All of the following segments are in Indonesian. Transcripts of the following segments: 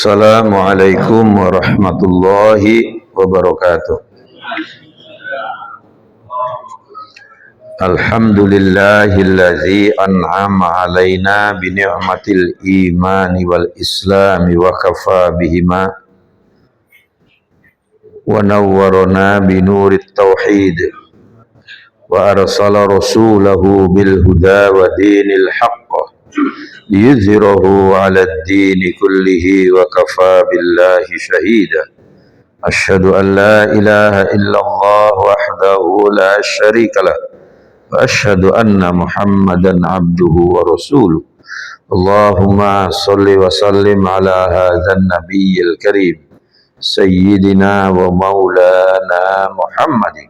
Assalamualaikum warahmatullahi wabarakatuh. Alhamdulillahillazi an'ama alaina bi ni'matil imani wal islami wa kafa bihima wa nawwarana bi nurit tauhid wa arsala rasulahu bil huda wa dinil haqq liyuzhirahu 'ala ad-dini kullihi wa kafa billahi shahida. Asyhadu an la ilaha illallah wahdahu la syarika lah wa asyhadu anna Muhammadan abduhu wa rasuluh. Allahumma shalli wa sallim ala hadzal nabiyil karim sayyidina wa maulana Muhammadin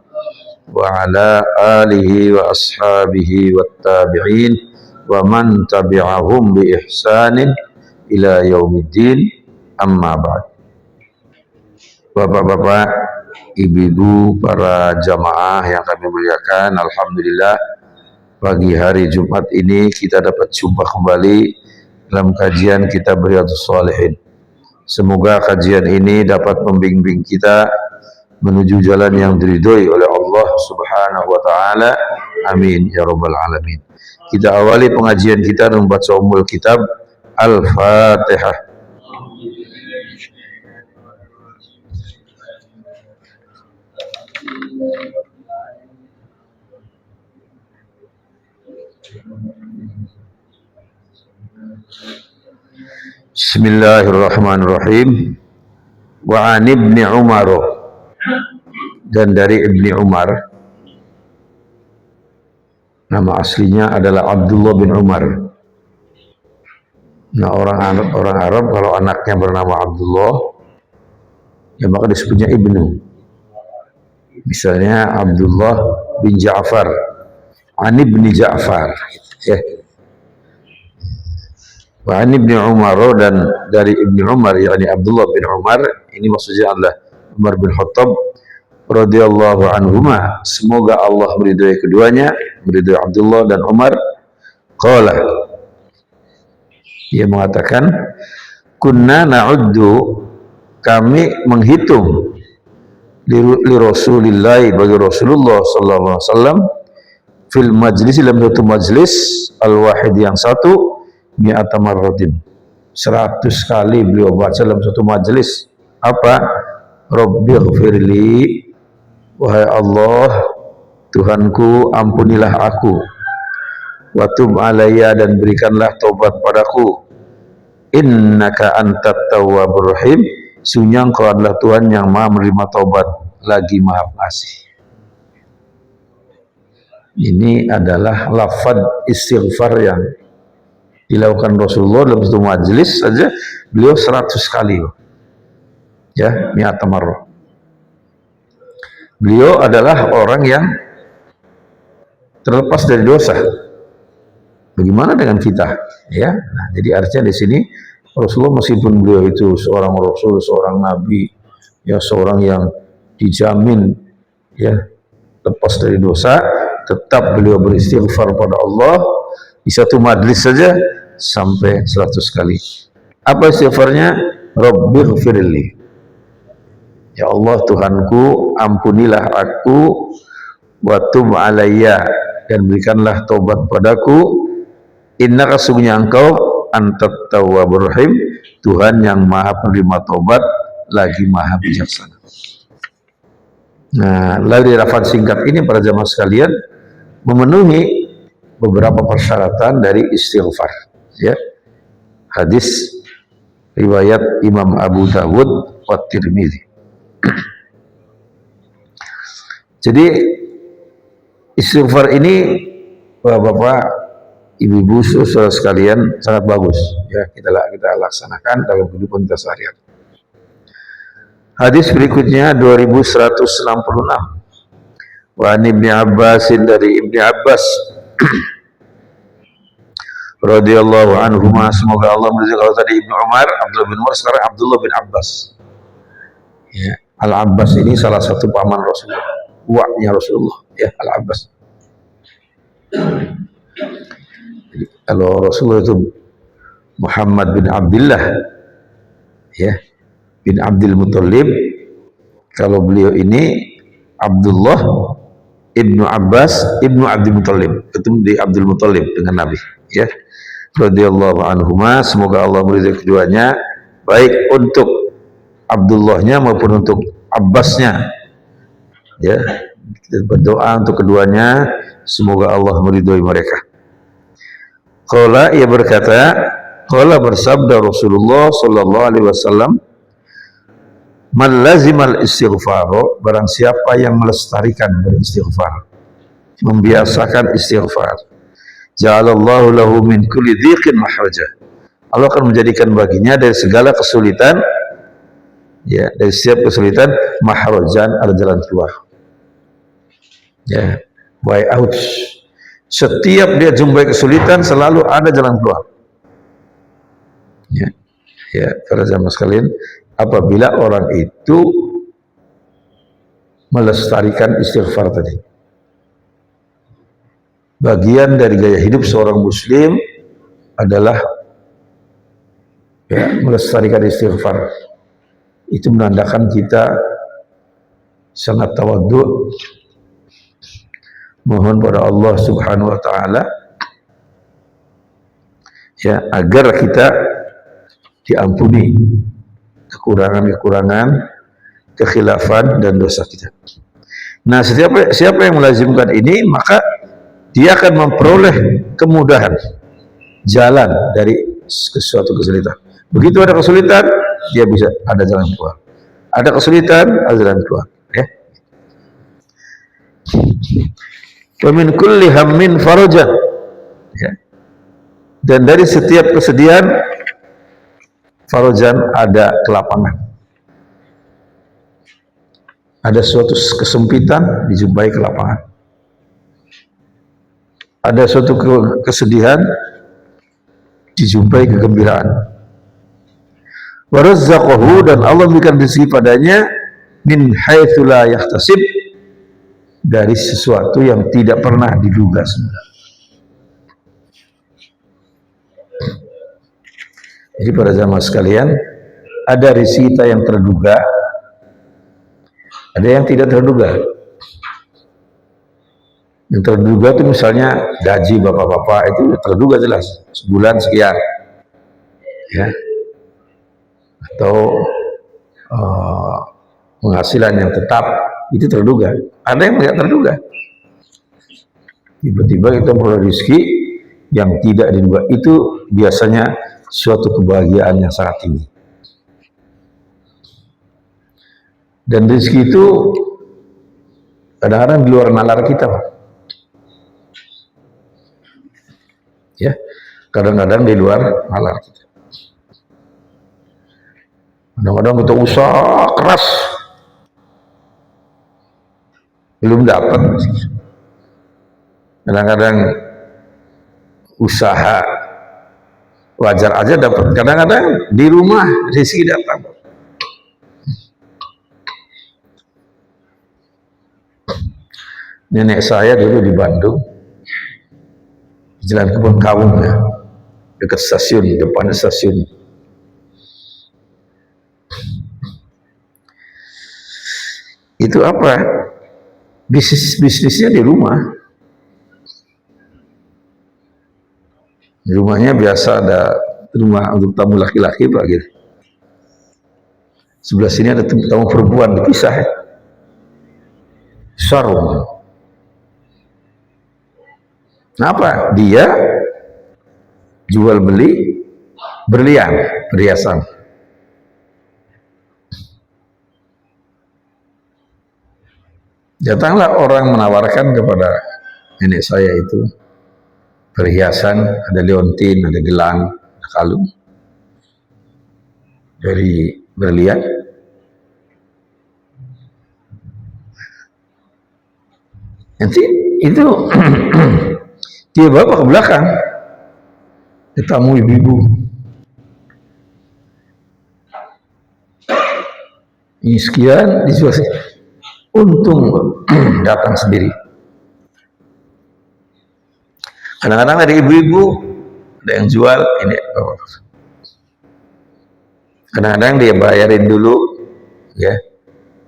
wa ala alihi wa ashabihi wat tabi'in wa man tabi'ahum bi ihsanin ila yaumiddin, amma ba'd. Bapak-bapak, ibu-ibu, para jamaah yang kami muliakan, alhamdulillah pagi hari Jumat ini kita dapat jumpa kembali dalam kajian kitab Riyadhus Shalihin. Semoga kajian ini dapat membimbing kita menuju jalan yang diridhoi oleh Allah Subhanahu wa taala. Amin ya rabbal alamin. Kita awali pengajian kita dengan membaca Ummul Kitab Al-Fatihah. Bismillahirrahmanirrahim. Wa an Ibni Umar, dan dari Ibni Umar, nama aslinya adalah Abdullah bin Umar. Nah, orang Arab kalau anaknya bernama Abdullah, ya maka disebutnya Ibnu. Misalnya Abdullah bin Ja'far, an Ibni Ja'far, ya. Wa an Ibni Umar, dan dari Ibni Umar, yakni Abdullah bin Umar, ini maksudnya adalah Umar bin Khattab radhiyallahu anhuma, semoga Allah meridhai keduanya, meridhai Abdullah dan Umar. Qala, dia mengatakan, kunna na'uddu, kami menghitung li Rasulillah, bagi Rasulullah sallallahu alaihi wasallam, fil majlis, dalam satu majlis, al-wahid yang satu, mi'ata marratin, 100 kali beliau baca dalam satu majlis. Apa? Rabbighfirli, wahai Allah, Tuhanku, ampunilah aku. Wa tub alayya, dan berikanlah taubat padaku. Innaka antat tawwabur rahim, sungguh Engkau adalah Tuhan yang Maha menerima taubat lagi Maha Pengasih. Ini adalah lafaz istighfar yang dilakukan Rasulullah dalam satu majelis saja, beliau 100 kali. Ya, mi'ata marrah. Beliau adalah orang yang terlepas dari dosa. Bagaimana dengan kita? Ya, nah, jadi artinya di sini Rasulullah, meskipun beliau itu seorang Rasul, seorang Nabi, ya, seorang yang dijamin ya lepas dari dosa, tetap beliau beristighfar pada Allah di satu majlis saja sampai 100 kali. Apa istighfarnya? Rabbighfirli, ya Allah Tuhanku, ampunilah aku, wa tub alayya, dan berikanlah taubat padaku. Innaka, sungguhnya Engkau, antat tawwabur rahim, Tuhan yang Maha penerima taubat lagi Maha bijaksana. Nah, dari lafaz singkat ini para jamaah sekalian memenuhi beberapa persyaratan dari istighfar, ya. Hadis riwayat Imam Abu Dawud wa Tirmidzi. Jadi istighfar ini, Bapak, ibu-ibu, saudara sekalian, sangat bagus ya, kita laksanakan dalam kehidupan kita sehari-hari. Hadis berikutnya 2166. Wa an Ibni Abbas, dari Ibni Abbas radhiyallahu anhuma, semoga Allah meridhai. Kalau tadi Ibnu Umar, Abdullah bin Umar, sekarang Abdullah bin Abbas. Ya, Al-Abbas ini salah satu paman Rasulullah, uaknya Rasulullah, ya, Al-Abbas. Kalau Rasulullah itu Muhammad bin Abdullah, ya, bin Abdul Muthalib. Kalau beliau ini Abdullah ibnu Abbas ibnu Abdul Muthalib, ketemu di Abdul Muthalib dengan Nabi, ya, radhiyallahu anhuma. Semoga Allah meridhai keduanya, baik untuk Abdullahnya maupun untuk Abbasnya, ya. Kita berdoa untuk keduanya, semoga Allah meridhai mereka. Qala, ia berkata, qala, bersabda Rasulullah sallallahu alaihi wasallam, man lazimal istighfar, barang siapa yang melestarikan beristighfar, membiasakan istighfar, ja'alallahu lahu min kulli dhiqin mahraja, Allah akan menjadikan baginya dari segala kesulitan, ya, dari setiap kesulitan, mahrajan, ada jalan keluar, ya, way out. Setiap dia jumpai kesulitan selalu ada jalan keluar, ya, ya, para jamaah sekalian. Apabila orang itu melestarikan istighfar tadi, bagian dari gaya hidup seorang muslim adalah, ya, melestarikan istighfar. Itu menandakan kita sangat tawadhu, mohon pada Allah subhanahu wa ta'ala, ya, agar kita diampuni kekurangan-kekurangan, kekhilafan dan dosa kita. Nah, siapa yang melazimkan ini, maka dia akan memperoleh kemudahan jalan dari suatu kesulitan. Begitu ada kesulitan, dia bisa ada jalan keluar. Ada kesulitan, ada jalan keluar, ya. Wa min kulli hammin farajan, ya. Dan dari setiap kesedihan, farajan, ada kelapangan. Ada suatu kesempitan, dijumpai kelapangan. Ada suatu kesedihan, dijumpai kegembiraan. Wa razzaqahu, dan Allah memberikan rezeki padanya, min haitsu la yahtasib, dari sesuatu yang tidak pernah diduga sebenarnya. Jadi para jamaah sekalian, ada rezeki kita yang terduga, ada yang tidak terduga. Yang terduga itu misalnya gaji bapak-bapak itu terduga jelas, sebulan sekian, ya, atau penghasilan yang tetap, itu terduga. Ada yang tidak terduga, tiba-tiba kita memperoleh rezeki yang tidak diduga. Itu biasanya suatu kebahagiaan yang sangat tinggi. Dan rezeki itu kadang-kadang di luar nalar kita, Pak. Ya, kadang-kadang di luar nalar kita. Kadang-kadang kita usaha keras, belum dapat. Kadang-kadang usaha wajar aja dapat. Kadang-kadang di rumah rezeki datang. Nenek saya dulu di Bandung, di Jalan Kebun Kawung, ya, dekat stasiun, depan stasiun. Itu apa? Bisnisnya di rumah. Di rumahnya biasa ada rumah untuk tamu laki-laki, Pak, gitu. Sebelah sini ada tamu perempuan, dipisah, ya. Sarung. Kenapa? Dia jual beli berlian, perhiasan. Datanglah orang menawarkan kepada nenek saya itu perhiasan, ada liontin, ada gelang, ada kalung dari berlian. Nanti itu dia bawa ke belakang, ketemu ibu-ibu. Ini sekian, dijual sih. Untung datang sendiri. Kadang-kadang ada ibu-ibu, ada yang jual, ini Kadang-kadang dia bayarin dulu, ya.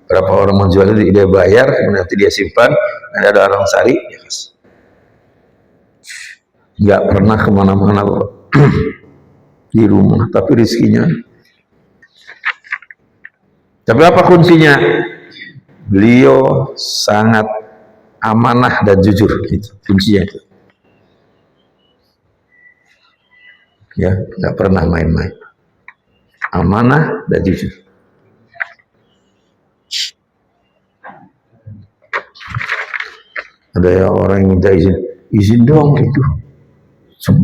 Berapa orang menjual itu dia bayar, kemudian nanti dia simpan. Ada orang cari, ya kasih. Nggak pernah kemana-mana di rumah, tapi rizkinya. Tapi apa kuncinya? Beliau sangat amanah dan jujur, itu kuncinya itu. Ya, nggak pernah main-main. Amanah dan jujur. Ada ya orang yang minta izin dong itu.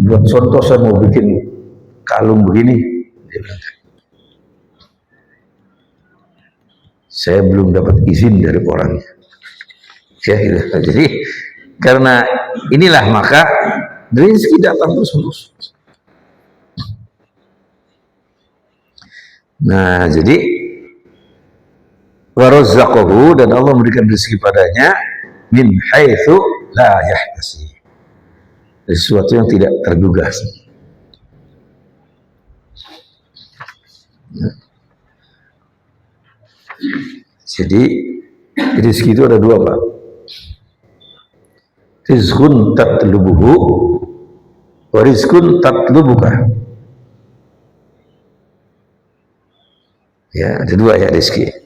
Buat contoh saya mau bikin kalung begini. Dia bilang, saya belum dapat izin dari orangnya. Ya, gitu. Jadi karena inilah maka rezeki datang terus. Nah, jadi warazzaqahu, dan Allah memberikan rezeki padanya min haitsu la yahtasib, sesuatu yang tidak terduga. Jadi rezeki itu ada dua, Pak. Rizqun tatlubuhu wa rizqun tatlubuka. Ya, ada dua ya rezeki.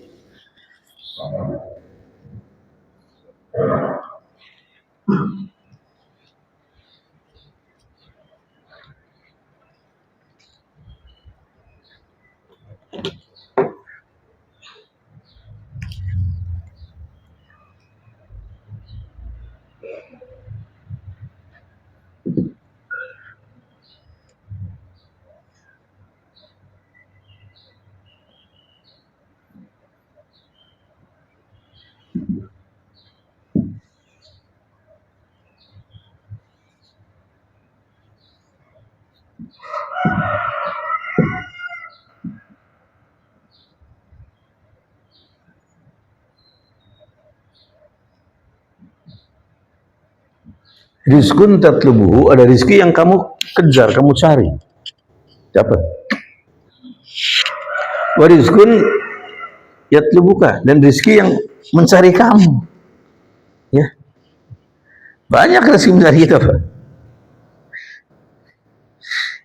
Rizkun tatlubuhu, ada rizki yang kamu kejar, kamu cari, dapat. Wa rizkun yatlubuka, dan rizki yang mencari kamu. Ya, banyak rezeki mencari kita, Pak.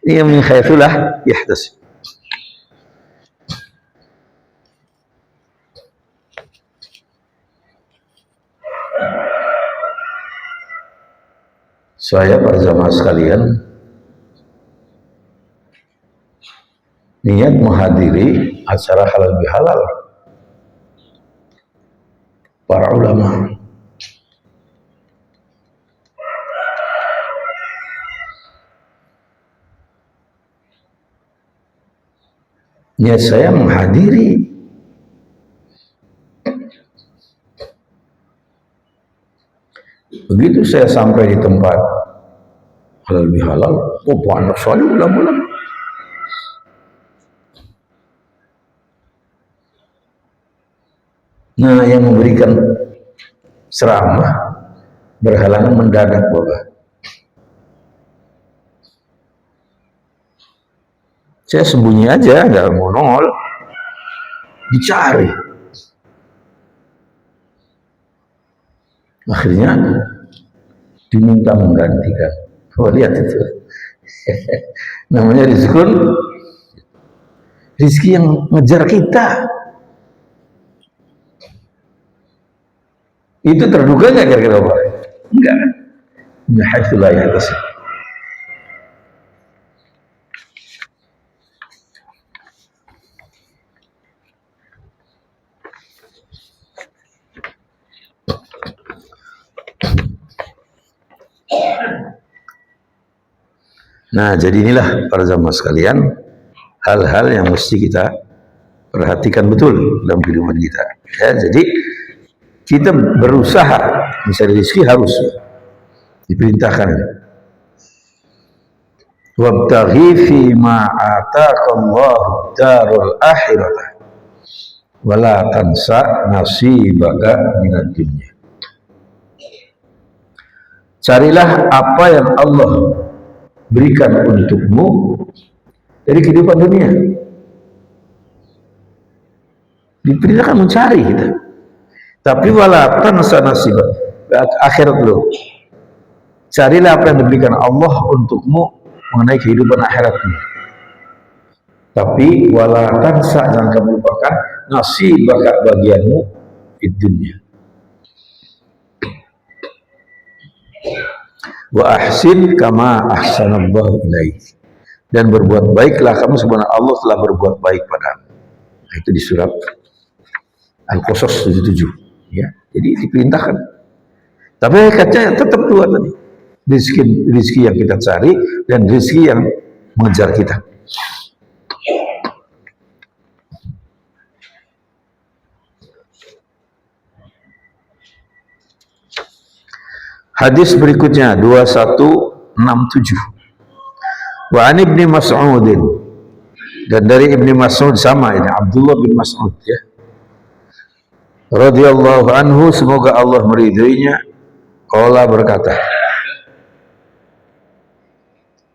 Ini yang min haitsulah yahtasib. Saya para jamaah sekalian niat menghadiri acara halal bihalal para ulama. Niat saya menghadiri. Begitu saya sampai di tempat halal bihalal, oh banyak sekali ulama-ulama. Nah, yang memberikan ceramah berhalangan mendadak, Bapak. Saya sembunyi aja, nggak mau nongol, dicari. Akhirnya diminta menggantikan. Oh, lihat itu. Namanya rizki yang ngejar kita. Itu terduga nggak kira-kira, Pak? Enggak. Min haitsu la yahtasib. Nah, jadi inilah para jamaah sekalian, hal-hal yang mesti kita perhatikan betul dalam kehidupan kita. Ya, jadi kita berusaha mencari rezeki harus diperintahkan. Wabtaghi fi ma ataqallahu darul akhirah wala tansa nasibaka minad dunya. Carilah apa yang Allah berikan untukmu dari kehidupan dunia. Diperintahkan mencari kita. Tapi wala tansa nasibah. Akhirat lo. Carilah apa yang diberikan Allah untukmu mengenai kehidupan akhiratmu. Tapi wala tansa, jangan kamu lupakan nasibah bagianmu di dunia. Wa ahsin kama ahsanallahu ilaik. Dan berbuat baiklah kamu sebagaimana Allah telah berbuat baik padamu. Nah, itu di surat Al-Qasas 77 ya. Jadi diperintahkan. Tapi hakikatnya tetap dua tadi. Rizki yang kita cari dan rizki yang mengejar kita. Hadis berikutnya 2167. Wa an Ibnu Mas'ud, dan dari Ibnu Mas'ud sama ini Abdullah bin Mas'ud ya. Radhiyallahu anhu, semoga Allah meridhoinya. Qala berkata,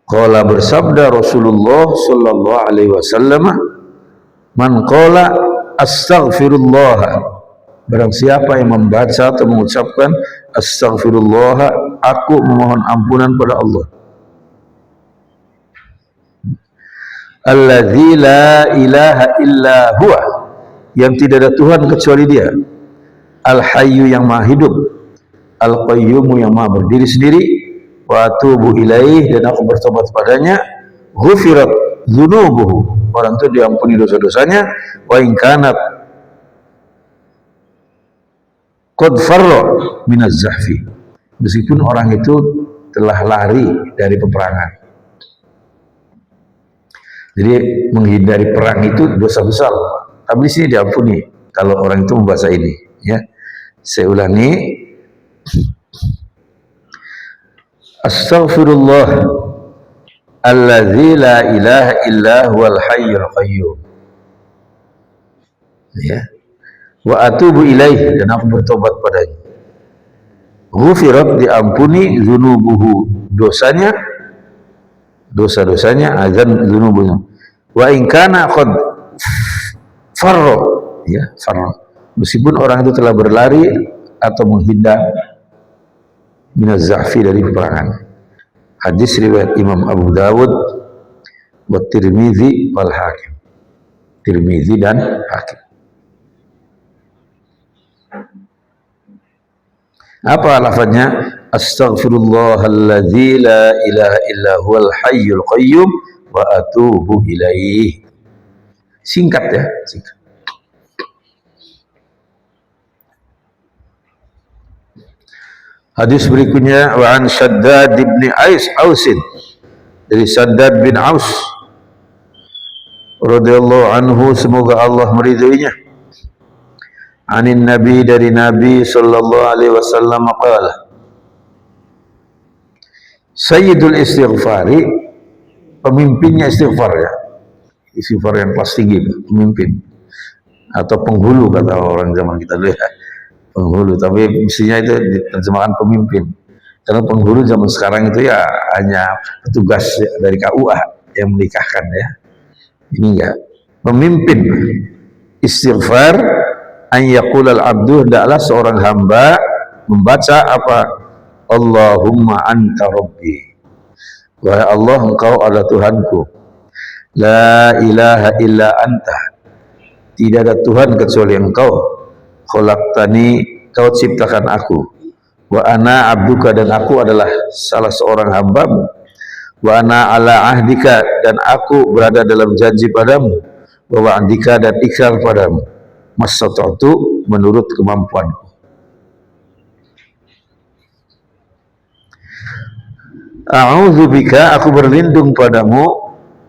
qala bersabda Rasulullah sallallahu alaihi wasallam, man qala astaghfirullah, barang siapa yang membaca atau mengucapkan astaghfirullah, aku memohon ampunan pada Allah, alladzi la ilaha illa huwa, yang tidak ada Tuhan kecuali dia, al-hayyu yang maha hidup, al-qayyumu yang maha berdiri sendiri, wa atubu ilaih, dan aku bertobat padanya, ghufirat dzunubuhu, orang itu diampuni dosa-dosanya, wa in kanat qad farra minaz zahfi, meskipun orang itu telah lari dari peperangan. Jadi menghindari perang itu dosa besar, tapi di sini diampuni kalau orang itu membaca ini ya. Saya ulangi, astaghfirullah alladzi la ilaha illa huwal hayyul qayyum ya, wa atubu ilaih, dan aku bertobat padanya, ghufirat, diampuni, dzunubuhu, dosanya, dosa-dosanya, azan dzunubunya, wa in kana qad farra ya, farra, meskipun orang itu telah berlari atau menghindar minaz zahfi, dari peperangan. Hadis riwayat Imam Abu Dawud wa Tirmizi wal Hakim, Tirmizi dan Hakim. Apa lafaznya? Astaghfirullahalladzi la ilaha illa huwal hayyul qayyum wa atubu ilaih. Singkat ya, singkat. Hadis berikutnya, wa an Shaddad bin Ausin, dari Shaddad bin Aus radhiyallahu anhu, semoga Allah meridhoinya, anin Nabi, dari Nabi sallallahu alaihi wasallam, qala, sayyidul istighfari, pemimpinnya istighfar ya, istighfar yang kelas tinggi, pemimpin atau penghulu kata orang zaman kita dulu ya, penghulu, tapi mestinya itu diterjemahkan pemimpin, karena penghulu zaman sekarang itu ya hanya petugas dari KUA yang menikahkan ya, ini enggak. Pemimpin istighfar, an yaqulal abdu, hendaklah seorang hamba membaca apa? Allahumma anta rabbi, wahai Allah, engkau adalah Tuhanku, la ilaha illa anta, tidak ada Tuhan kecuali engkau, khalaqtani, kau ciptakan aku, wa ana abduka, dan aku adalah salah seorang hambamu, wa ana ala ahdika, dan aku berada dalam janji padamu, wa wa'dika, dan ikrar padamu, mastata'tu, menurut kemampuanku. A'udzubika, aku berlindung padamu,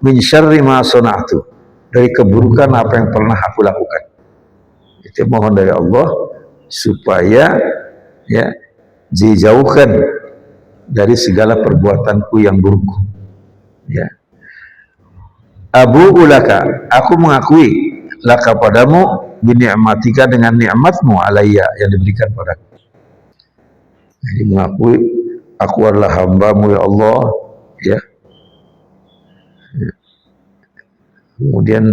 min syarri ma sana'tu, dari keburukan apa yang pernah aku lakukan. Itu mohon dari Allah supaya ya dijauhkan dari segala perbuatanku yang buruk ya. Abu ulaka, aku mengakui, laka padamu, bini'matika, dengan nikmatmu, alayya, yang diberikan padaku. Jadi mengakui aku adalah hambamu ya Allah ya. Kemudian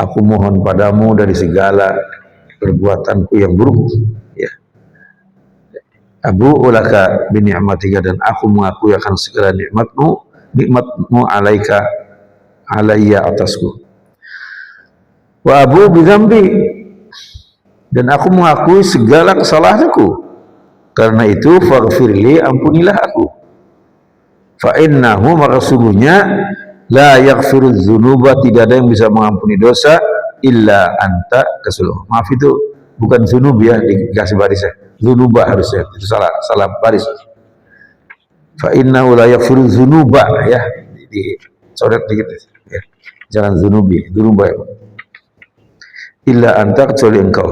Aku mohon padamu dari segala perbuatanku yang buruk. Ya. Abu ulaka bi ni'matika, dan aku mengakui akan segala nikmatmu alaika, alayya, atasku. Wa abu bi dzambi, dan aku mengakui segala kesalahanku. Karena itu faghfirli, ampunilah aku. Fa innahu, maka sungguhnya, la yaghfiru dzunuba, tidak ada yang bisa mengampuni dosa illa anta, keseluruh. Maaf, itu bukan dzunub ya, dikasih baris ya. Dzunuba harusnya, itu salah baris. Fa innahu la yaghfiru dzunuba, ya, dicoret dikit ya. Jangan dzunubi, dzunuba ya. Illa anta, kecuali engkau.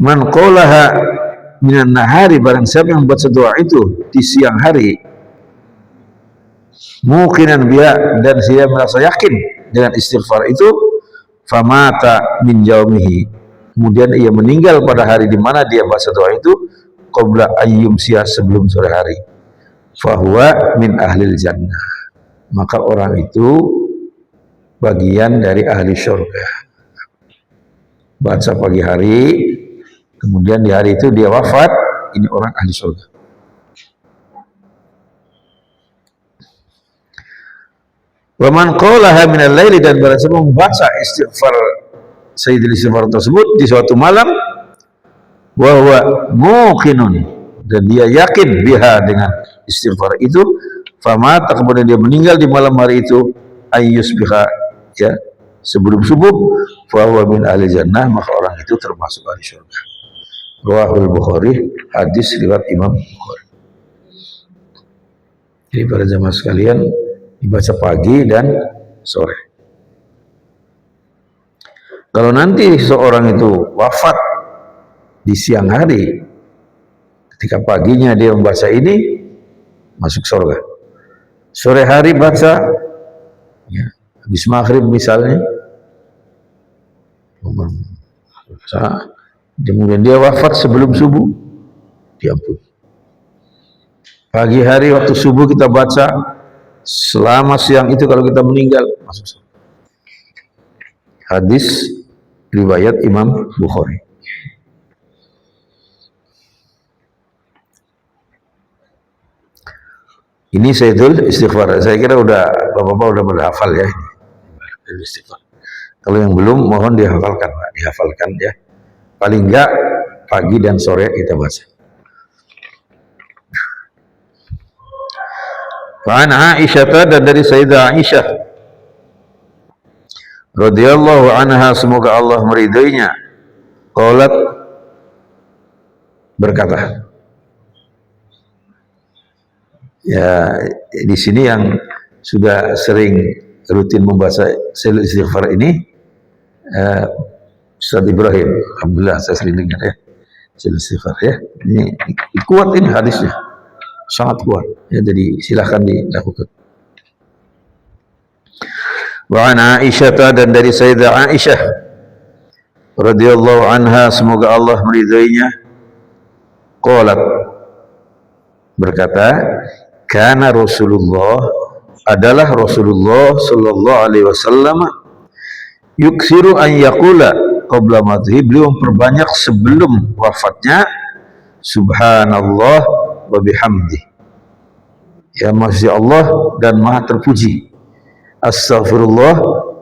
Man qolaha minan nahari, barang siapa yang membaca doa itu di siang hari, muqinan biha, dan dia merasa yakin dengan istighfar itu, famata min yaumihi, kemudian ia meninggal pada hari di mana dia baca doa itu, qabla ayyum sia, sebelum sore hari, fahuwa min ahlil jannah, maka orang itu bagian dari ahli surga. Baca pagi hari, kemudian di hari itu dia wafat, ini orang ahli surga. Wa man qalaha min al-laili, dan barang siapa membaca istighfar, sayyidul istighfar tersebut di suatu malam, wa huwa muqinun, dan dia yakin biha, dengan istighfar itu, famata, kemudian dia meninggal di malam hari itu, ayyus biha, ya, sebelum subuh, fa huwa min ahli jannah, maka orang itu termasuk ahli surga. Rawahul Bukhari, hadis riwayat Imam Bukhari. Jadi para jamaah sekalian, dibaca pagi dan sore. Kalau nanti seorang itu wafat di siang hari, ketika paginya dia membaca ini, masuk surga. Sore hari baca, ya, habis maghrib misalnya, kemudian dia wafat sebelum subuh, diampuni. Pagi hari waktu subuh kita baca, selama siang itu kalau kita meninggal, masuk surga. Hadis riwayat Imam Bukhari. Ini Sayyidul Istighfar. Saya kira Bapak-bapak udah berhafal ya ini istighfar. Kalau yang belum, mohon dihafalkan, Pak. Dihafalkan ya. Paling enggak pagi dan sore kita baca. Fa'an Aisyah, dan dari Sayyidah Aisyah radhiyallahu anha, semoga Allah meridainya, qalat, berkata, ya, di sini yang sudah sering rutin membaca istighfar ini, Ustaz Ibrahim, alhamdulillah saya sering dengar ya istighfar ya. Ini kuat, ini hadisnya sangat kuat ya, jadi silahkan dilakukan. Wa an Aisyah, dan dari Sayyidah Aisyah radhiyallahu anha, semoga Allah meridainya, qalat, berkata, kana Rasulullah, adalah Rasulullah sallallahu alaihi wasallam, yuksiru an yaqula qabla madhi, beliau memperbanyak sebelum wafatnya, subhanallah wa bihamdi, ya, Masya Allah dan maha terpuji, astaghfirullah,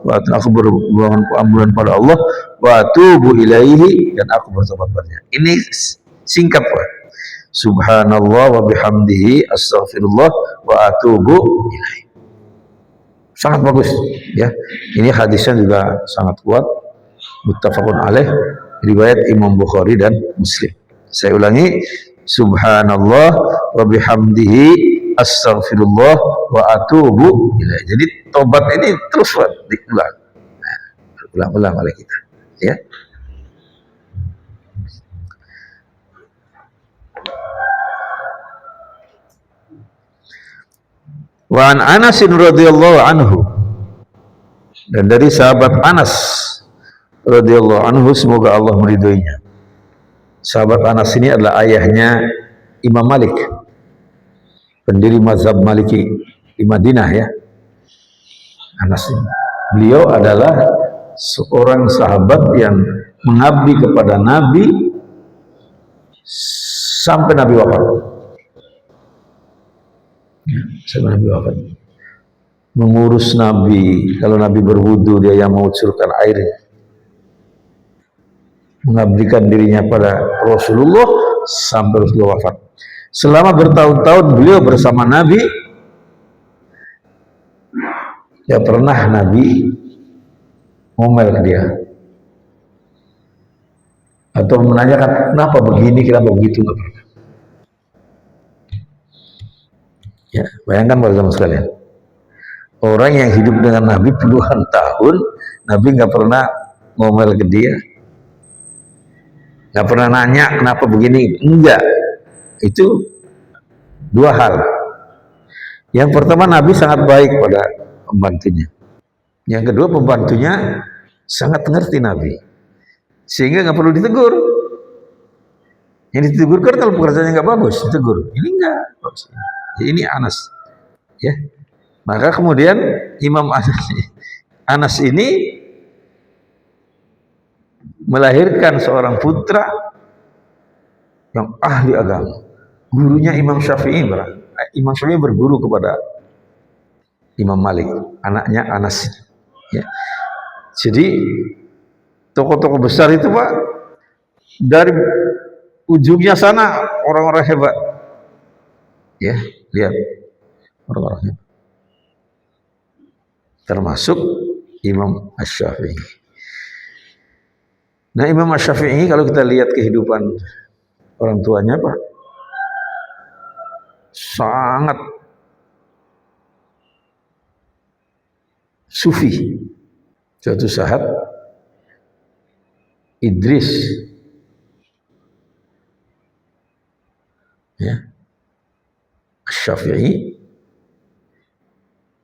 aku bermohon ampunan pada Allah, wa atubu ilaihi, dan aku bertobat padanya. Ini singkat, Pak. Subhanallah wa bihamdihi, astaghfirullah wa atubu ilaihi. Sangat bagus ya. Ini hadisnya juga sangat kuat, muttafaqun alaih, riwayat Imam Bukhari dan Muslim. Saya ulangi, subhanallah wa bihamdihi, astaghfirullah wa atubu ilaihi. Jadi tobat ini terus diulang. Nah, ulang-ulang oleh kita ya. Wa an Anas radhiyallahu anhu, dan dari sahabat Anas radhiyallahu anhu, semoga Allah meridhoinya. Sahabat Anas ini adalah ayahnya Imam Malik, pendiri mazhab Maliki di Madinah ya. Anas ini, beliau adalah seorang sahabat yang mengabdi kepada Nabi sampai Nabi wafat. Sampai Nabi wafat. Mengurus Nabi, kalau Nabi berwudu dia yang mengucurkan air. Mengabdikan dirinya pada Rasulullah sampai Rasulullah wafat. Selama bertahun-tahun beliau bersama Nabi, ya pernah Nabi ngomel ke dia atau menanyakan kenapa begini, kenapa begitu, nggak pernah. Ya, bayangkan pada zaman sekalian, orang yang hidup dengan Nabi puluhan tahun, Nabi nggak pernah ngomel ke dia, nggak pernah nanya kenapa begini, enggak. Itu dua hal. Yang pertama, Nabi sangat baik pada pembantunya. Yang kedua, pembantunya sangat mengerti Nabi, sehingga nggak perlu ditegur. Yang ditegur kan kalau pekerjaannya nggak bagus, ditegur. Ini enggak. Ini Anas. Ya. Maka kemudian Imam Anas ini melahirkan seorang putra yang ahli agama. Gurunya Imam Syafi'i. Imam Syafi'i berguru kepada Imam Malik, anaknya Anas. Ya. Jadi tokoh-tokoh besar itu Pak, dari ujungnya sana orang-orang hebat. Ya, lihat orang-orang hebat. Termasuk Imam Asy-Syafi'i. Nah, Imam Asy-Syafi'i kalau kita lihat kehidupan orang tuanya Pak, sangat sufi. Suatu saat Idris, ya, Syafi'i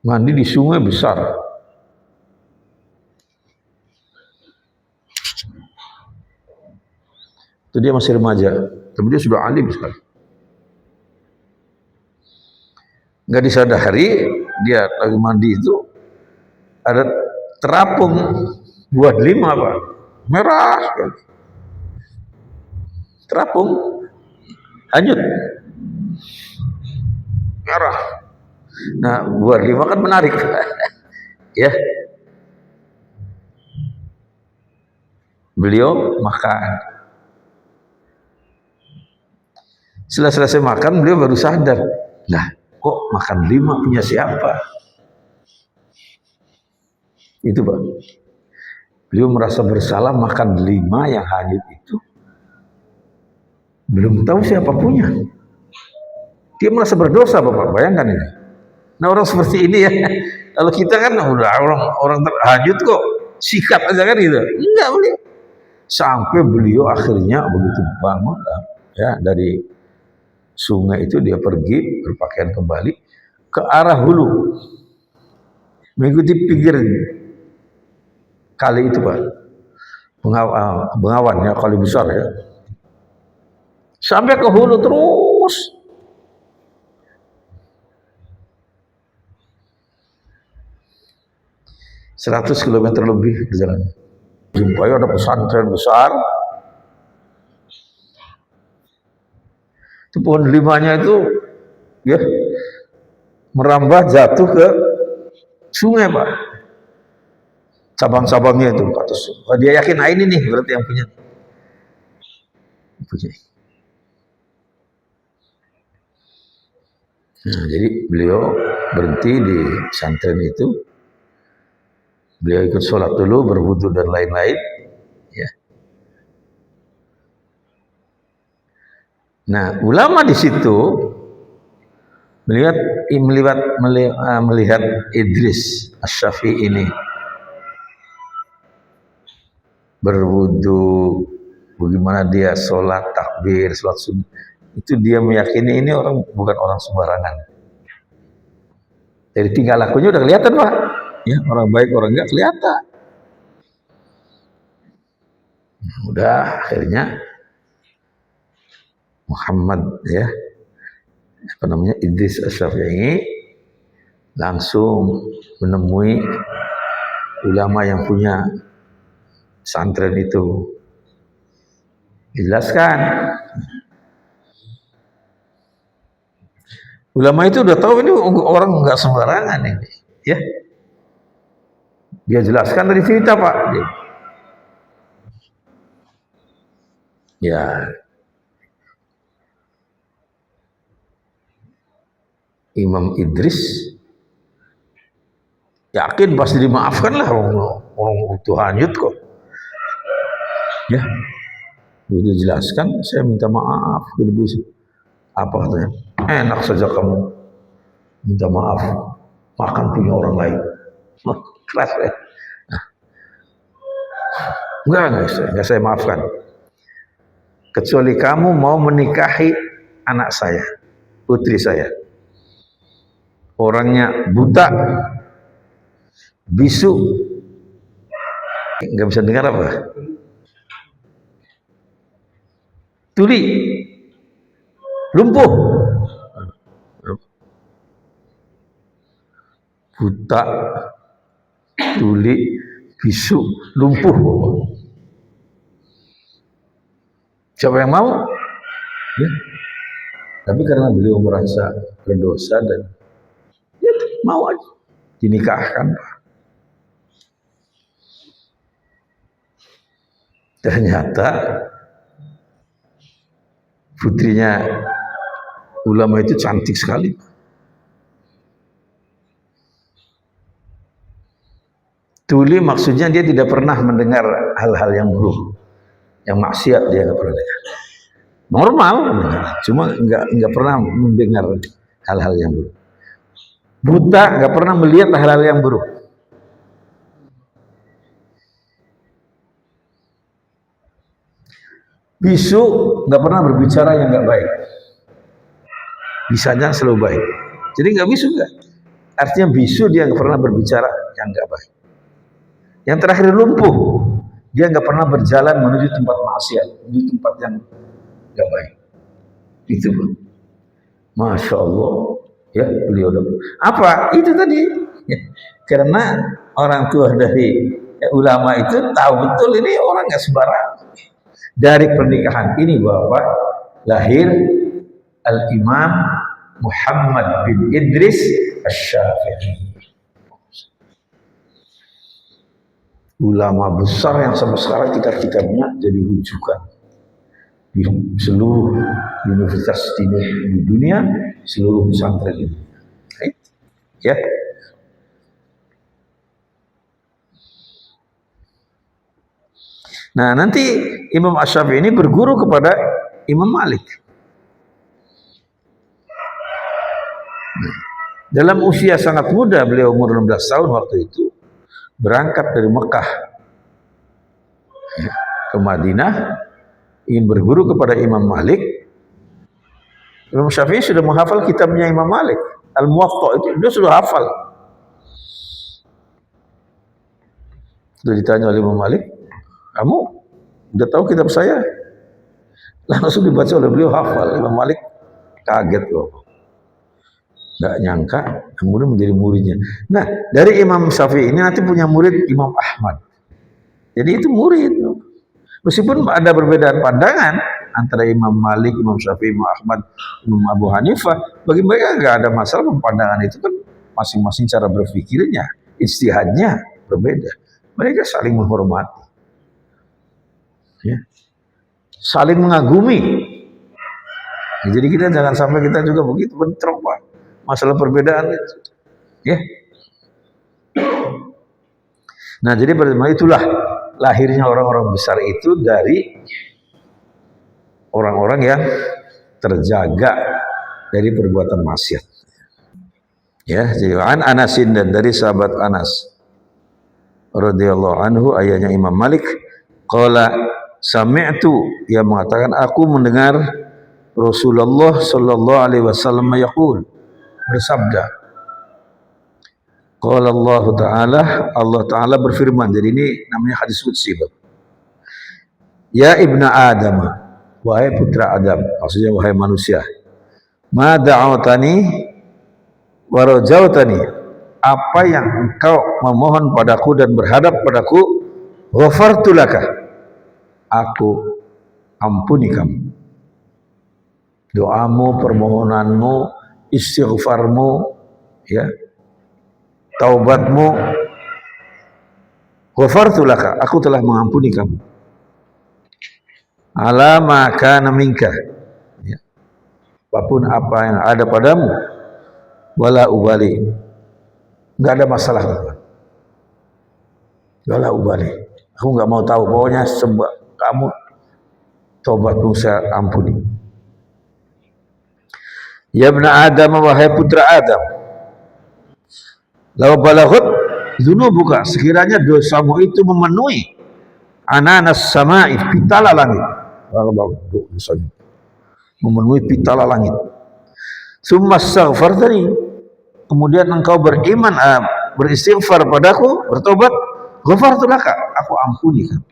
mandi di sungai besar. Itu dia masih remaja, tapi dia sudah alim sekali. Nggak disadari dia lagi mandi itu ada terapung buah delima Pak, merah sekali. Terapung hanyut, merah. Nah, buah delima kan menarik. Ya. Beliau makan. Setelah selesai makan, beliau baru sadar, lah kok makan 5 punya siapa? Itu Pak. Beliau merasa bersalah makan 5 yang hanyut itu. Belum tahu siapa punya. Dia merasa berdosa Bapak, bayangkan ini. Nah, orang seperti ini ya, kalau kita kan udah orang terhanyut kok sikat aja kan gitu. Enggak beliau. Sampai beliau akhirnya begitu bangun ya dari sungai itu dia pergi berpakaian kembali ke arah hulu, mengikuti pinggir kali itu Pak, Bengawan ya, kali besar ya, sampai ke hulu terus. Seratus kilometer lebih perjalanan. Jumpai ada pesantren besar. Itu pohon delimanya itu ya merambah jatuh ke sungai Pak. Cabang-cabangnya itu ke atas. Dia yakin ini nih berarti yang punya. Nah, jadi beliau berhenti di pesantren itu. Beliau ikut sholat dulu, berwudu dan lain-lain. Ya. Nah, ulama di situ melihat Idris Asy-Syafi'i ini berwudu, bagaimana dia sholat takbir, sholat sunnah. Itu dia meyakini ini orang bukan orang sembarangan. Dari tingkah lakunya udah kelihatan Pak. Ya, orang baik orang enggak kelihatan. Udah akhirnya Muhammad ya, apa namanya, Idris Asy-Syafi'i langsung menemui ulama yang punya pesantren itu. Dijelaskan. Ulama itu udah tahu ini orang nggak sembarangan ini, ya. Dia jelaskan dari cerita, Pak. Ya, Imam Idris yakin pasti dimaafkan lah, orang itu hanyut kok. Ya, dia jelaskan, saya minta maaf, gitu. Apa katanya? Enak saja kamu minta maaf, makan punya orang lain. Keras ya. Enggak saya maafkan. Kecuali kamu mau menikahi anak saya, putri saya. Orangnya buta, bisu, nggak bisa dengar apa? Tuli, lumpuh. Buta, tuli, bisu, lumpuh. Siapa yang mau? Ya. Tapi karena beliau merasa berdosa dan ya mau aja dinikahkan. Ternyata putrinya ulama itu cantik sekali. Tuli maksudnya dia tidak pernah mendengar hal-hal yang buruk, yang maksiat dia nggak pernah dengar. Normal, cuma nggak pernah mendengar hal-hal yang buruk. Buta nggak pernah melihat hal-hal yang buruk. Bisu nggak pernah berbicara yang nggak baik. Bisanya selalu baik. Jadi nggak bisu nggak. Artinya bisu dia nggak pernah berbicara yang nggak baik. Yang terakhir lumpuh, dia nggak pernah berjalan menuju tempat maksiat, menuju tempat yang nggak baik. Itu, masya Allah, ya beliau. Apa itu tadi? Ya, karena orang tua dari ulama itu tahu betul ini orang nggak sembarangan. Dari pernikahan ini bahwa lahir Al-Imam Muhammad bin Idris Asy-Syafi'i. Ulama besar yang sampai sekarang kitab-kitabnya jadi rujukan di seluruh universitas di dunia, seluruh pesantren ini. Ya. Nah, nanti Imam Asy-Syafi'i ini berguru kepada Imam Malik. Dalam usia sangat muda, beliau umur 16 tahun waktu itu, berangkat dari Mekah ke Madinah, ingin berguru kepada Imam Malik. Imam Syafi'i sudah menghafal kitabnya Imam Malik, Al-Muwatta, itu dia sudah hafal. Sudah ditanya oleh Imam Malik, kamu udah tahu kitab saya? Langsung dibaca oleh beliau, hafal. Imam Malik kaget loh. Nggak nyangka kemudian menjadi muridnya. Nah, dari Imam Syafi'i ini nanti punya murid Imam Ahmad. Jadi itu murid. Meskipun ada perbedaan pandangan antara Imam Malik, Imam Syafi'i, Imam Ahmad, Imam Abu Hanifah, bagi mereka nggak ada masalah. Pandangan itu kan masing-masing cara berpikirnya, ijtihadnya berbeda. Mereka saling menghormati, ya, saling mengagumi. Ya, jadi kita jangan sampai kita juga begitu bentrok, Pak. Masalah perbedaan itu, ya. Nah, jadi pada itulah lahirnya orang-orang besar itu dari orang-orang yang terjaga dari perbuatan maksiat. Ya, jadi an Anasin, dan dari sahabat Anas radhiyallahu anhu, ayahnya Imam Malik, qala sami'tu, ia mengatakan aku mendengar Rasulullah sallallahu alaihi wasallam yaqul, bersabda, qala Allah Ta'ala berfirman. Jadi ini namanya hadis qudsi. Ya ibna Adam, wahai putra Adam, maksudnya wahai manusia, ma da'awtani wa rajautani, apa yang engkau memohon padaku dan berhadap padaku, Ghafartu laka, aku ampuni kamu. Doamu, permohonanmu, istighfarmu, ya, taubatmu, ghafartu laka, aku telah mengampuni kamu. Ala ma kana minka, ya, apapun apa yang ada padamu, wala ubali, enggak ada masalah, wala ubali, aku enggak mau tahu, pokoknya sebab kamu taubatmu saya ampuni. Ya ibn Adam, wahai putra Adam, law balaghut dzunubuka, sekiranya dosamu itu memenuhi ananas sama'i, pitala langit. Kalau dosanya memenuhi pitala langit. Summa astaghfartani, kemudian engkau beriman, beristighfar padaku, bertobat, ghafartu laka, aku ampuni kamu.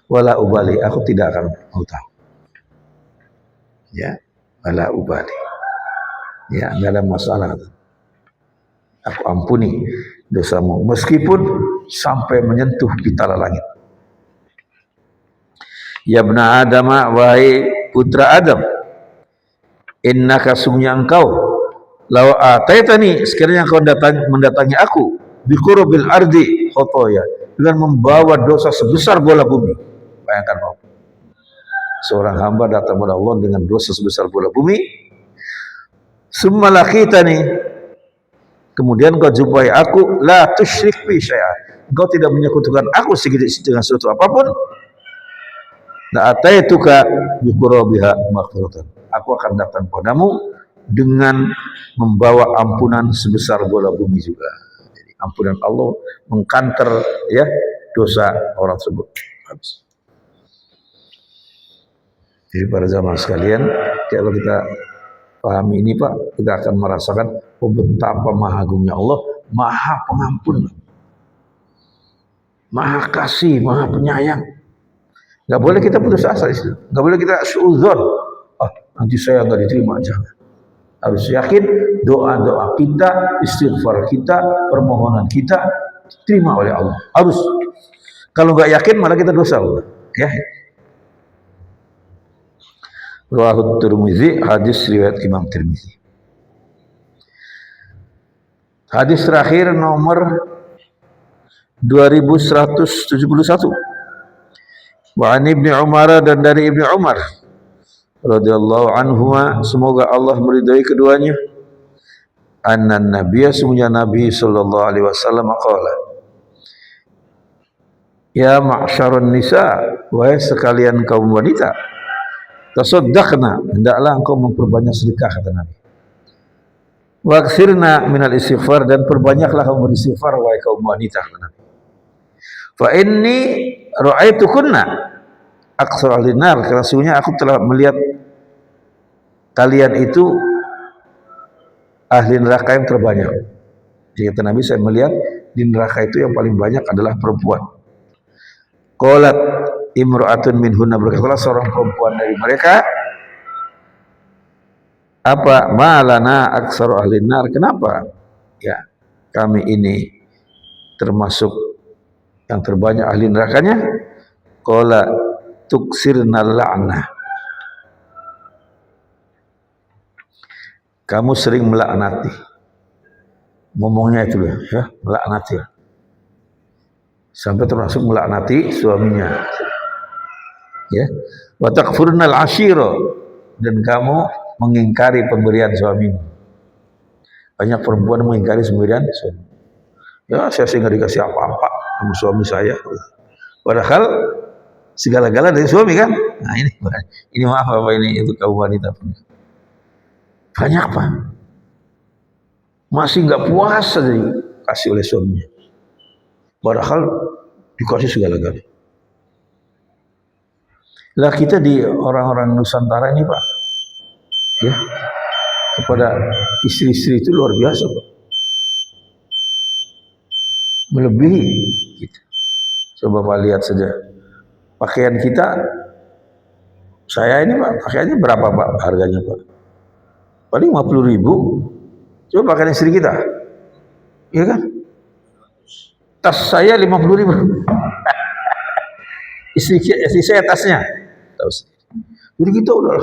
Wala ubali, aku tidak akan mau tahu. Ya, wala ubali. Ya, enggak ada masalah. Aku ampuni dosamu meskipun sampai menyentuh pitala langit. Ya ibn Adam, wahai putra Adam, innaka, sungguhnya engkau, law ataitani, sekiranya engkau mendatangi aku, biqurbil ardi khotoya, dengan membawa dosa sebesar bola bumi. Bayangkan mau, seorang hamba datang kepada Allah dengan dosa sebesar bola bumi. Summa laqitani, kemudian kau jumpai aku, la tusyrik bi syai'a, engkau tidak menyekutukan aku sedikit dengan sesuatu apapun, la ataituka bi qurabiha maghfiratan, aku akan datang padamu dengan membawa ampunan sebesar bola bumi juga. Jadi ampunan Allah mengkanter, ya, dosa orang tersebut. Habis. Jadi pada zaman sekalian, kalau kita pahami ini Pak, kita akan merasakan betapa maha agungnya Allah, maha pengampun, maha kasih, maha penyayang. Gak boleh kita putus asa, gak boleh kita suudzon, nanti saya gak diterima, jangan. Harus yakin doa-doa kita, istighfar kita, permohonan kita diterima oleh Allah. Harus. Kalau gak yakin malah kita dosa, ya. Rawahu Tirmizi, hadis riwayat Imam Tirmizi. Hadis terakhir nomor 2171. Wa an Ibnu Umar, dan dari Ibnu Umar radhiyallahu anhu, semoga Allah meridai keduanya, anna nabiyya, sungguhnya Nabi sallallahu alaihi wasallam qala, ya ma'syarun nisa, wahai sekalian kaum wanita, tasaddaqna, hendaklah engkau memperbanyak sedekah, kata Nabi. Waqsirna minal istighfar, dan perbanyaklah kamu beristighfar wahai kaum wanita, kata Nabi. Fa inni ra'aitukunna aktsar ahli nar, karena sesungguhnya aku telah melihat kalian itu ahli neraka yang terbanyak. Jadi kata Nabi, saya melihat di neraka itu yang paling banyak adalah perempuan. Qalat imra'atun minhunna, berkatalah seorang perempuan dari mereka, apa malana aksaru ahli nar, kenapa ya kami ini termasuk yang terbanyak ahli nerakanya? Qala tuksirna la'nah, kamu sering melaknati. Ngomongnya itu ya, melaknati, sampai termasuk melaknati suaminya, ya. Wa takfurnal ashira, dan kamu mengingkari pemberian suamimu. Banyak perempuan mengingkari pemberian suami. Ya, saya sih nggak dikasih apa-apa sama suami saya, padahal segala-gala dari suami kan. Nah ini maaf apa ini, itu kaum wanita banyak Pak, masih nggak puas saja dikasih oleh suaminya, padahal dikasih segala-gala. Lah kita di orang-orang Nusantara ini Pak, ya, kepada istri-istri itu luar biasa Pak, melebihi kita. Coba Pak lihat saja pakaian kita. Saya ini Pak, pakaiannya berapa Pak harganya Pak? Paling 50.000. Coba pakaian istri kita, iya kan? Tas saya 50.000. istri saya tasnya. Tahu sendiri. Jadi kita udah,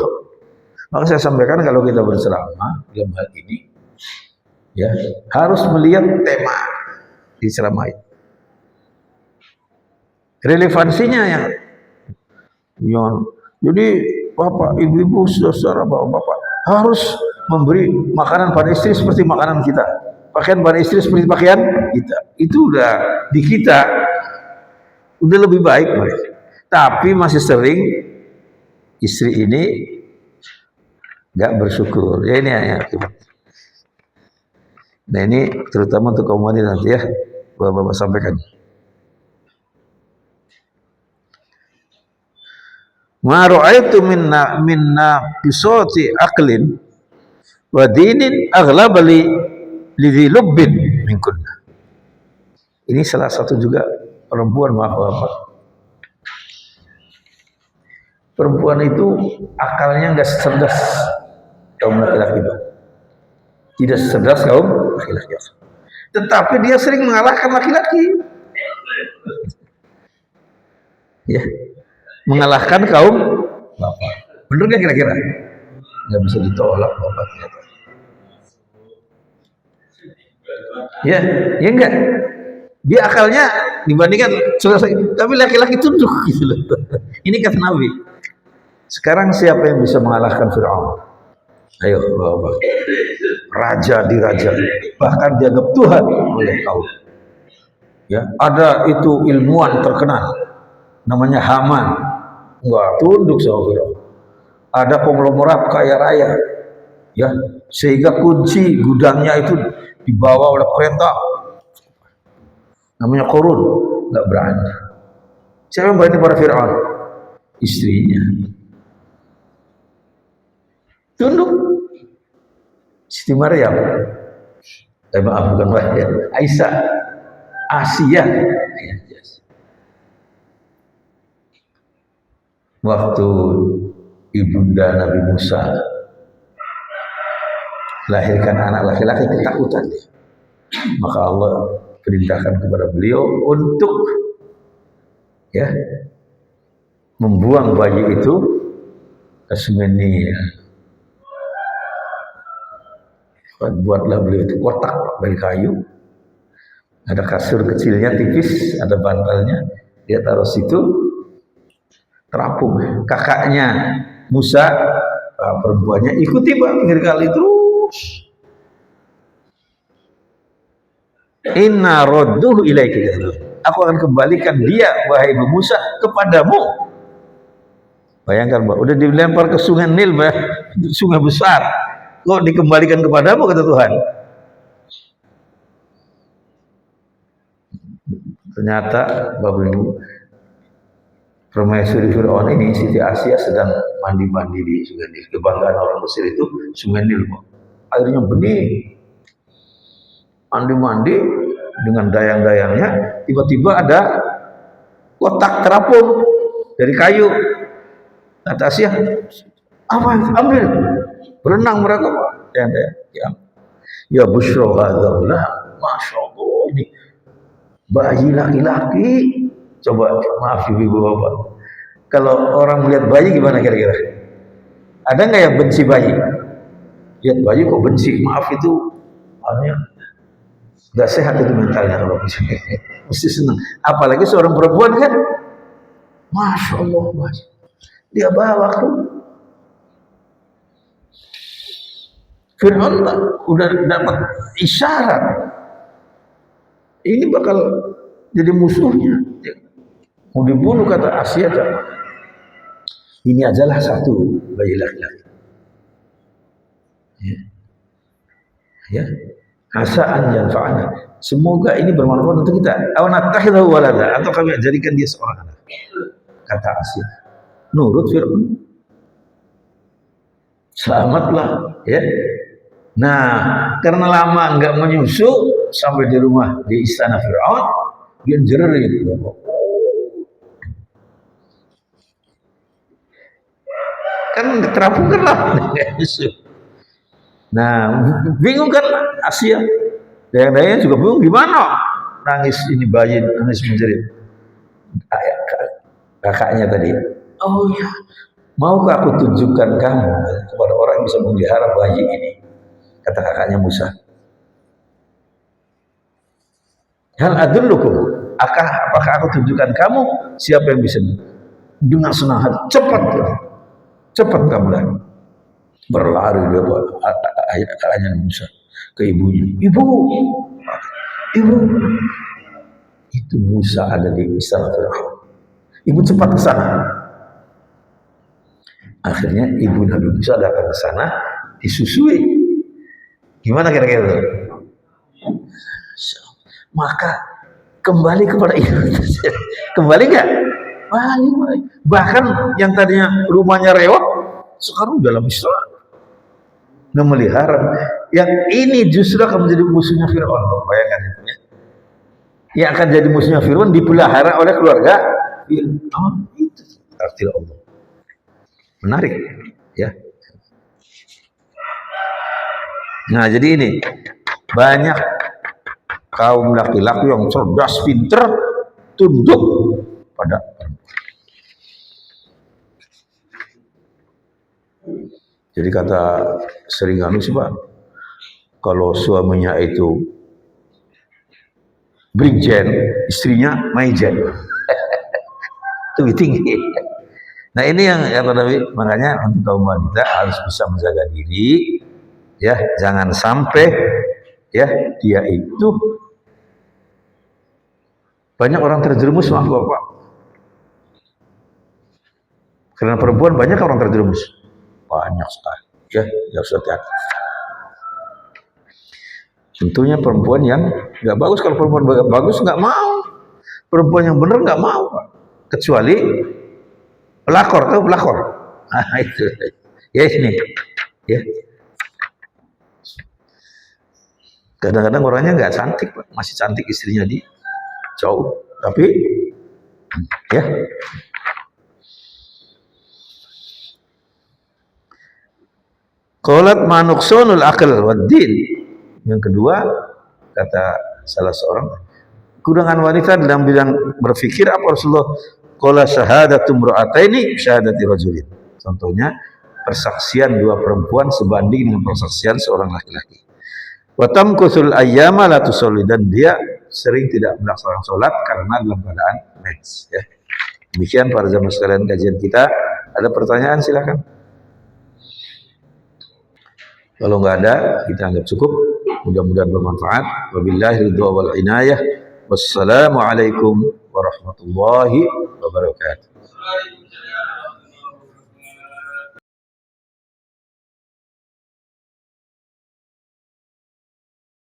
maka saya sampaikan kalau kita berceramah dalam hal ini, ya harus melihat tema di ceramah itu, relevansinya yang jadi bapak, ibu-ibu, saudara, bapak-bapak harus memberi makanan pada istri seperti makanan kita, pakaian pada istri seperti pakaian kita. Itu udah di kita udah lebih baik mereka. Tapi masih sering istri ini nggak bersyukur. Ya ini ya. Nah ini terutama untuk kaum wanita nanti ya, bapak-bapak sampaikan. Ma ra'aitu minna bisati aqlin wa dinin aghlaba li lubbin minkunna. Ini salah satu juga perempuan, maaf bapak. Perempuan itu akalnya nggak cerdas kaum laki-laki itu. Tidak cerdas kaum laki-laki. Tetapi dia sering mengalahkan laki-laki. Ya. Mengalahkan kaum bapak. Benar nggak kira-kira? Nggak bisa ditolak bapak ternyata. Ya enggak. Dia akalnya dibandingkan saudara, tapi laki-laki tunduk gitu loh. Ini kata Nabi. Sekarang siapa yang bisa mengalahkan Fir'aun? Ayo bapak. Raja di raja, bahkan dianggap Tuhan oleh kaum. Ya, ada itu ilmuwan terkenal, namanya Haman. Enggak tunduk sama Firaun. Ada konglomerat kaya raya, ya, sehingga kunci gudangnya itu dibawa oleh kereta, namanya Korun, nggak berani. Siapa yang berani pada Firaun? Istrinya. Tunduk. Siti Maryam. Maaf, bukan Maryam. Aisyah. Asia. Waktu ibunda Nabi Musa lahirkan anak laki-laki, ketakutan dia. Maka Allah perintahkan kepada beliau untuk ya membuang bayi itu ke Sungai Nil. Buatlah beliau itu kotak dari kayu, ada kasur kecilnya tipis, ada bantalnya, dia taruh situ, terapung. Kakaknya Musa, perempuannya ikuti pinggir kali terus. Inna radduhu ilaika. Aku akan kembalikan dia, wahai Ibu Musa, kepadamu. Bayangkan, Mbak, udah dilempar ke Sungai Nil, Mbak, sungai besar. Kok dikembalikan kepadamu, kata Tuhan. Ternyata Bapak Ibu, permaisuri Fir'aun ini, Siti Asia, sedang mandi-mandi di Sungai Nil. Kebanggaan orang Mesir itu Sungai Nil, Pak. Airnya bening. Mandi-mandi dengan dayang-dayangnya, tiba-tiba ada kotak terapung dari kayu. Kata Asia, apa? Ambil. Berenang mereka, Pak. Ya busyra hadzal, masya Allah, ini bayi laki-laki. Coba, maaf ibu bapak, kalau orang melihat bayi gimana kira-kira? Ada nggak yang benci bayi? Lihat bayi kok benci? Maaf, itu hanya nggak sehat itu mentalnya kalau benci. Mesti senang. Apalagi seorang perempuan kan, masya Allah, dia bawa tuh. Fir'aun udah dapat isyarat ini bakal jadi musuhnya, mau dibunuh, kata Asia. Ini adalah satu bayi laki-laki, ya, asaan yanfa'ana, semoga ini bermanfaat untuk kita, aw nattakhidhu walada, atau kami jadikan dia seorang anak, kata Asia. Nurut Fir'aun, selamatlah, ya. Nah, karena lama nggak menyusu, sampai di rumah di istana Fir'aun, dia jerit. Kan terapungkan lah. Nah, bingung kan Asia. Dayang-dayangnya juga bingung, gimana? Nangis ini bayi, nangis menjerit. kakaknya tadi. Oh ya, maukah aku tunjukkan kamu kepada orang yang bisa memelihara bayi ini? Kata kakaknya Musa. Hal adullukum, apakah aku tunjukkan kamu siapa yang bisa? Dengan senang hati, cepat kamu lah. Berlari dia kakaknya Musa ke ibunya. Ibu, itu Musa ada di istana Firaun. Ibu cepat ke sana. Akhirnya ibu Nabi Musa datang ke sana, disusui. Gimana kira-kira itu? Maka kembali kepada ibu. Kembali nggak? Balik. Bahkan yang tadinya rumahnya rewok, sekarang dalam Islam. Memelihara. Yang ini justru akan menjadi musuhnya Fir'aun. Bayangkan itu ya. Yang akan jadi musuhnya Fir'aun dipelihara oleh keluarga Fir'aun. Itu takdir Allah. Menarik ya. Nah jadi ini banyak kaum laki-laki yang cerdas, pinter, tunduk pada jadi kata Seringganu sih Pak, kalau suaminya itu brigjen, istrinya maijen. Itu lebih tinggi. Nah ini yang Nabi, makanya untuk kaum wanita harus bisa menjaga diri, ya jangan sampai ya dia itu banyak orang terjerumus, maaf Bapak, karena perempuan banyak orang terjerumus, banyak sekali, ya harus hati-hati. Tentunya perempuan yang nggak bagus, kalau perempuan bagus nggak mau, perempuan yang benar nggak mau, Pak. Kecuali pelakor, tahu pelakor? Nah, itu, ya ini, ya. Kadang-kadang orangnya nggak cantik, Pak. Masih cantik istrinya di jauh, tapi ya. Qalat manuqsunul akal waddin. Yang kedua, kata salah seorang, kurangan wanita dalam bidang berpikir apa Rasulullah? Qala syahadatu imra'ataini syahadati rajulin. Contohnya persaksian dua perempuan sebanding dengan persaksian seorang laki-laki. Wa tamkusul ayyama la tusalli, dan dia sering tidak melaksanakan sholat karena dalam keadaan mens, ya. Demikian para jamaah sekalian kajian kita. Ada pertanyaan silakan. Kalau nggak ada, kita anggap cukup. Mudah-mudahan bermanfaat. Wabillahi ridha wal inayah. Wassalamualaikum warahmatullahi wabarakatuh.